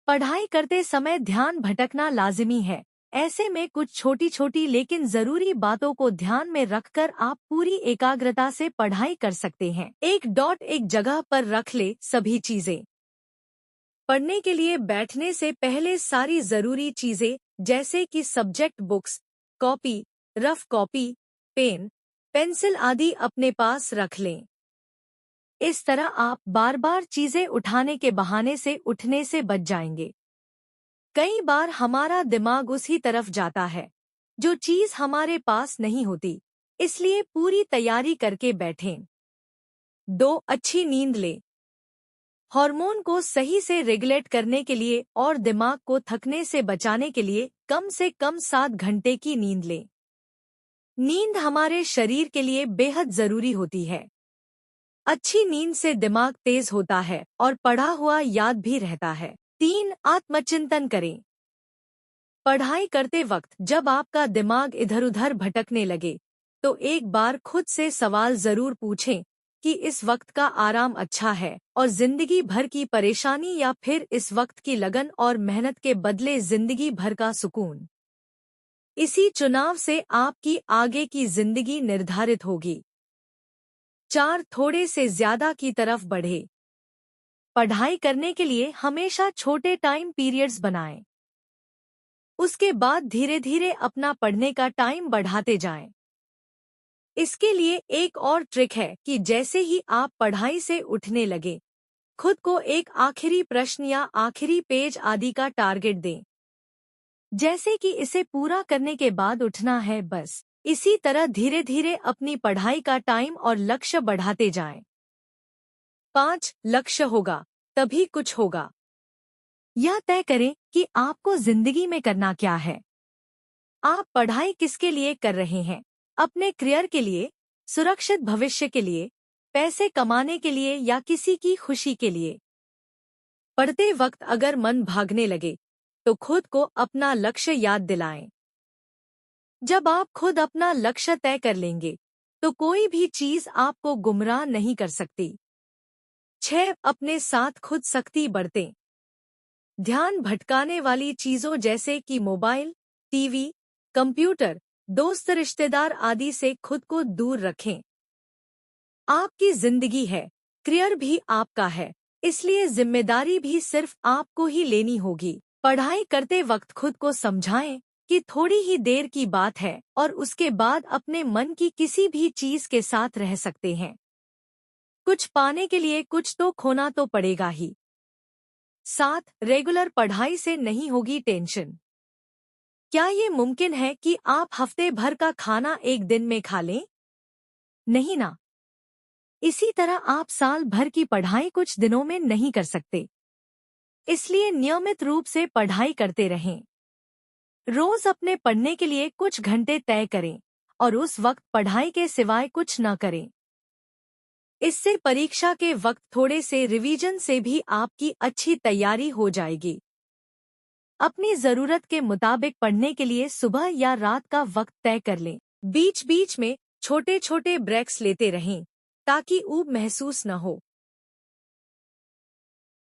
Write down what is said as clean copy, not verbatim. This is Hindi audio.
पढ़ाई करते समय ध्यान भटकना लाजिमी है। ऐसे में कुछ छोटी छोटी लेकिन जरूरी बातों को ध्यान में रखकर आप पूरी एकाग्रता से पढ़ाई कर सकते हैं। एक जगह पर रख ले सभी चीजें। पढ़ने के लिए बैठने से पहले सारी जरूरी चीजें जैसे कि subject books, copy, rough copy, pen, pencil आदि अपने पास रख लें। इस तरह आप बार बार चीजें उठाने के बहाने से उठने से बच जाएंगे। कई बार हमारा दिमाग उसी तरफ जाता है जो चीज हमारे पास नहीं होती, इसलिए पूरी तैयारी करके बैठें। 2. अच्छी नींद लें। हार्मोन को सही से रेगुलेट करने के लिए और दिमाग को थकने से बचाने के लिए कम से कम 7 घंटे की नींद लें। नींद हमारे शरीर के लिए बेहद जरूरी होती है। अच्छी नींद से दिमाग तेज होता है और पढ़ा हुआ याद भी रहता है। 3. आत्मचिंतन करें। पढ़ाई करते वक्त जब आपका दिमाग इधर-उधर भटकने लगे, तो एक बार खुद से सवाल जरूर पूछें कि इस वक्त का आराम अच्छा है और जिंदगी भर की परेशानी या फिर इस वक्त की लगन और मेहनत के बदले जिंदगी भर का सुकून। इसी चुनाव से आपकी आगे की जिंदगी निर्धारित होगी। 4. थोड़े से ज्यादा की तरफ बढ़े। पढ़ाई करने के लिए हमेशा छोटे टाइम पीरियड्स बनाएं। उसके बाद धीरे धीरे अपना पढ़ने का टाइम बढ़ाते जाएं। इसके लिए एक और ट्रिक है कि जैसे ही आप पढ़ाई से उठने लगे, खुद को एक आखिरी प्रश्न या आखिरी पेज आदि का टारगेट दें। जैसे कि इसे पूरा करने के बाद उठना है बस। इसी तरह धीरे धीरे अपनी पढ़ाई का टाइम और लक्ष्य बढ़ाते जाएं। 5. लक्ष्य होगा तभी कुछ होगा। यह तय करें कि आपको जिंदगी में करना क्या है। आप पढ़ाई किसके लिए कर रहे हैं? अपने करियर के लिए, सुरक्षित भविष्य के लिए, पैसे कमाने के लिए या किसी की खुशी के लिए? पढ़ते वक्त अगर मन भागने लगे, तो खुद को अपना लक्ष्य याद दिलाएं। जब आप खुद अपना लक्ष्य तय कर लेंगे, तो कोई भी चीज आपको गुमराह नहीं कर सकती। 6. अपने साथ खुद सख्ती बरतें। ध्यान भटकाने वाली चीजों जैसे कि मोबाइल, टीवी, कंप्यूटर, दोस्त, रिश्तेदार आदि से खुद को दूर रखें। आपकी जिंदगी है, करियर भी आपका है, इसलिए जिम्मेदारी भी सिर्फ आपको ही लेनी होगी। पढ़ाई करते वक्त खुद को समझाएं कि थोड़ी ही देर की बात है और उसके बाद अपने मन की किसी भी चीज के साथ रह सकते हैं। कुछ पाने के लिए कुछ तो खोना तो पड़ेगा ही। 7. रेगुलर पढ़ाई से नहीं होगी टेंशन। क्या ये मुमकिन है कि आप हफ्ते भर का खाना एक दिन में खा लें? नहीं ना। इसी तरह आप साल भर की पढ़ाई कुछ दिनों में नहीं कर सकते। इसलिए नियमित रूप से पढ़ाई करते रहें। रोज अपने पढ़ने के लिए कुछ घंटे तय करें और उस वक्त पढ़ाई के सिवाय कुछ न करें। इससे परीक्षा के वक्त थोड़े से रिवीजन से भी आपकी अच्छी तैयारी हो जाएगी। अपनी जरूरत के मुताबिक पढ़ने के लिए सुबह या रात का वक्त तय कर लें। बीच बीच में छोटे छोटे ब्रेक्स लेते रहें ताकि ऊब महसूस न हो।